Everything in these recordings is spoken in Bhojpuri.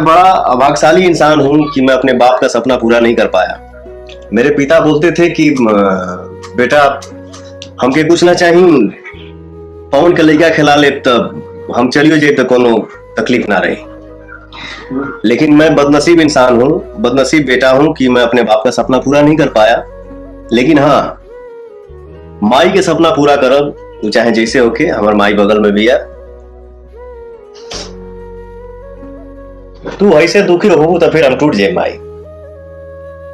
बड़ा अभाग्यशाली इंसान हूँ कि मैं अपने बाप का सपना पूरा नहीं कर पाया। मेरे पिता बोलते थे कि बेटा हमके कुछ ना चाहिए, पवन के लइका खिला ले तब हम चलियो जाए तो कोनो तकलीफ ना रही। लेकिन मैं बदनसीब इंसान हूँ, बदनसीब बेटा हूँ कि मैं अपने बाप का सपना पूरा नहीं कर पाया। लेकिन हाँ, माई के सपना पूरा करब, तू चाहे जैसे होके, हमार माई बगल में भी है। तू ऐसे दुखी रहो तो फिर हम टूट जाए माई।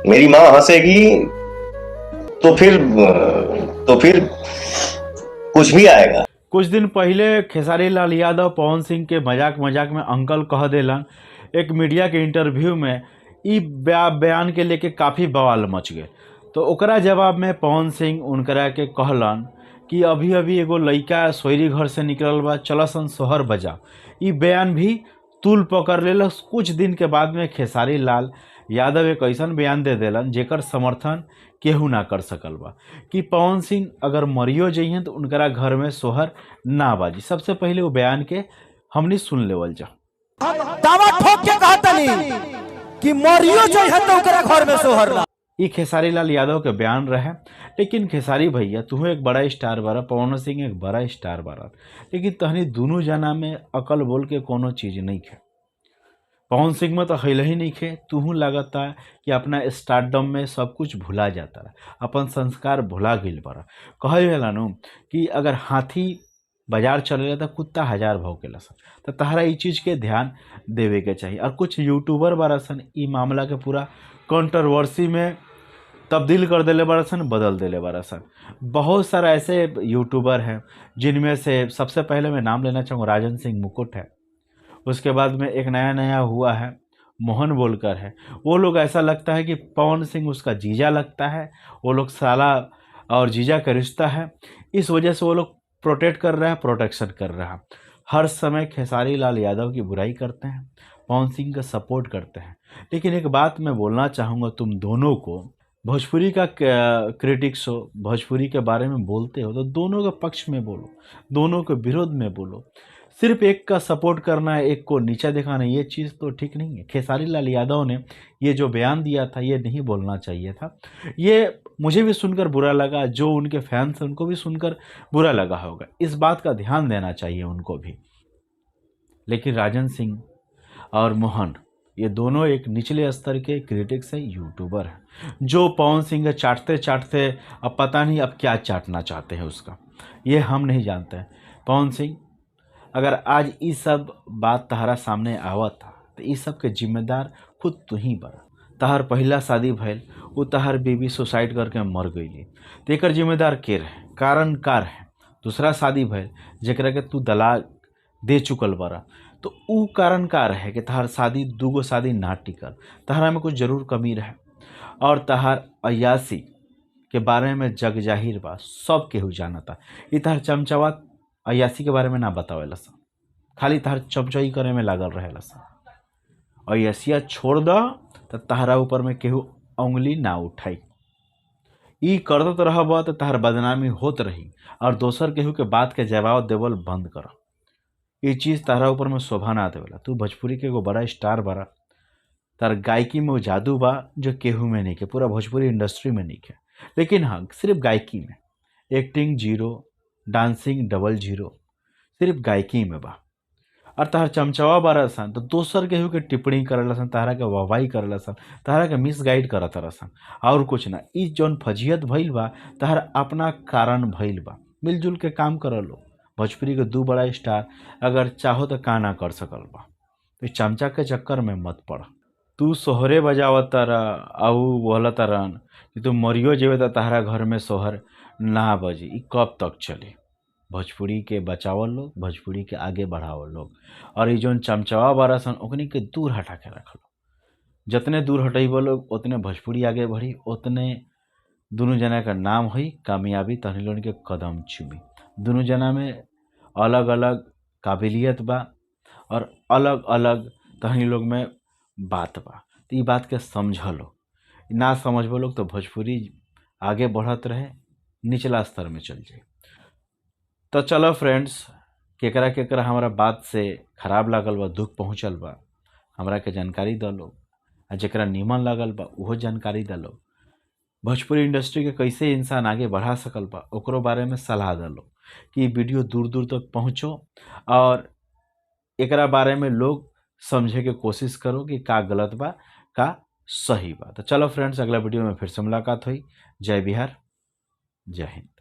मेरी माँ हंसेगी तो फिर कुछ भी आएगा। कुछ दिन पहले खेसारी लाल यादव पवन सिंह के मजाक मजाक में अंकल कह देलन। एक मीडिया के इंटरव्यू में ई बयान के लेके काफ़ी बवाल मच गए। तो ओकरा जवाब में पवन सिंह उनकरा के कहलन कि अभी अभी एगो लइका सोयरी घर से निकलल बा, चलसन सोहर बजा। ई बयान भी तूल पकड़ लेलस। कुछ दिन के बाद में खेसारी लाल यादव एक ऐसा बयान दे देलन जेकर समर्थन केहू ना कर सकल बा कि पवन सिंह अगर मरियो जइहन तो उनकरा घर में सोहर ना बाजी। सबसे पहले वो बयान के हमनी सुन लेवल जा। दावा ठोक के कहतनी कि मरियो जइहन तो ओकरा घर में सोहर ना। ये खेसारी लाल यादव के बयान रहे। लेकिन खेसारी भैया तू एक बड़ा स्टार बारा, पवन सिंह एक बड़ा स्टार बारा, लेकिन तहनी दोनों जना में अकल बोल के कोनो चीज नहीं खे। पवन सिंह में तो हैल ही नहीं खे। तूहू लगता है कि अपना स्टारडम में सब कुछ भुला जाता है, अपन संस्कार भुला गई बारा। कहल जाला नु कि अगर हाथी बाजार चले तो कुत्ता हजार भौंकेला सन। तो तहरा ये चीज़ के ध्यान देवे के चाहिए। और कुछ यूट्यूबर बारा सन ई मामला के पूरा कंट्रोवर्सी में तब्दील कर देले बारा सन, बदल देले बारा सन। बहुत सारा ऐसे यूट्यूबर हैं जिनमें से सबसे पहले मैं नाम लेना चाहूँगा राजन सिंह मुकुट है। उसके बाद में एक नया हुआ है मोहन बोलकर है। वो लोग ऐसा लगता है कि पवन सिंह उसका जीजा लगता है। वो लोग साला और जीजा का रिश्ता है, इस वजह से वो लोग प्रोटेक्ट कर रहा है, प्रोटेक्शन कर रहा है। हर समय खेसारी लाल यादव की बुराई करते हैं, पवन सिंह का सपोर्ट करते हैं। लेकिन एक बात मैं बोलना चाहूँगा तुम दोनों को, भोजपुरी का क्रिटिक्स हो, भोजपुरी के बारे में बोलते हो तो दोनों के पक्ष में बोलो, दोनों के विरोध में बोलो। सिर्फ एक का सपोर्ट करना है, एक को नीचा दिखाना, ये चीज़ तो ठीक नहीं है। खेसारी लाल यादव ने ये जो बयान दिया था ये नहीं बोलना चाहिए था। ये मुझे भी सुनकर बुरा लगा, जो उनके फैंस हैं उनको भी सुनकर बुरा लगा होगा। इस बात का ध्यान देना चाहिए उनको भी। लेकिन राजन सिंह और मोहन ये दोनों एक निचले स्तर के क्रिटिक्स हैं, यूट्यूबर हैं, जो पवन सिंह चाटते चाटते अब पता नहीं अब क्या चाटना चाहते हैं उसका, ये हम नहीं जानते हैं। पवन सिंह अगर आज ये सब बात तहरा सामने आवत था तो ये सब के जिम्मेदार खुद तू ही बड़ा। तहर पहला शादी भैल, वो तहर बीबी सुसाइड करके मर गई, तो एक जिम्मेदार के रहे, कारण का रहे। दूसरा शादी भैल जरा के तू दलाल दे चुकल बड़ा, तो ऊ कारण का रहे कि तहार शादी दूगो शादी ना टिकल, तहरा में कुछ जरूर कमी रहे। और तहार अयासी के बारे में जग जाहिर बा, सब केहू जानता। ये तहार चमचवा अयासी के बारे में ना बतावेला सन, खाली तहार चमचई करे में लागल रहेला सन। अयासिया छोड़ द तो तहरा ऊपर में केहू उंगली ना उठाई। ई करत रहब तो तहार बदनामी होत रही, और दोसर केहू के बात के जवाब देवल बंद कर। ये चीज़ तहरा ऊपर में शोभा ना देवेला। तू भोजपुरी के एगो बड़ा स्टार बारा, तार गायकी में वो जादू बा जो केहू में नहीं के, पूरा भोजपुरी इंडस्ट्री में नहीं के। लेकिन हाँ, सिर्फ गायकी में, acting zero, dancing double zero, सिर्फ गायकी में बा। और तहर चमचवा बारा सन तो दोसर केहू के टिप्पणी करेला सन, तहरा के वाहवाही करेला सन, तहरा के मिस गाइड करत सन, और कुछ ना। ई जौन फजियत भइल बा तहर अपना कारण भइल बा। मिलजुल के काम कर लो। भोजपुरी के दो बड़ा स्टार अगर चाहो तो का ना कर सकल बा। तो चमचा के चक्कर में मत पड़। तू सोहरे बजावत तारा आऊ बोलत रहन कि तू मरियो जेबे तो तहरा घर में सोहर ना बजी। ई कब तक चली? भोजपुरी के बचावल लोग, भोजपुरी के आगे बढ़ावल लोग, और ये जौन चमचवा बारा सन ओकनी के दूर हटा के रख लो। जितने दूर हटेबो लोग उतने भोजपुरी आगे बढ़ी, उतने दोनों जना का नाम हुई कामयाबी, तहनी लोगन के कदम चुमी। दोनों जना में अलग अलग काबिलियत बा और अलग अलग तहनी लोग में बात बा। तो ये बात के समझ लो, ना समझबो लोग तो भोजपुरी आगे बढ़त रहे, निचला स्तर में चल जाए। तो चलो फ्रेंड्स, केकरा केकरा हमारा बात से खराब लागल बा, दुख पहुँचल बा, हमरा के जानकारी दलो, आ जरा नीमन लगल बा उहो जानकारी दलो। भोजपुरी इंडस्ट्री के कैसे इंसान आगे बढ़ा सकल बा ओकरो बारे में सलाह दलो कि ये वीडियो दूर दूर तक पहुँचो और एकरा बारे में लोग समझे के कोशिश करो कि का गलत बा का सही बा। तो चलो फ्रेंड्स, अगला वीडियो में फिर से मुलाकात हुई। जय बिहार, जय हिंद।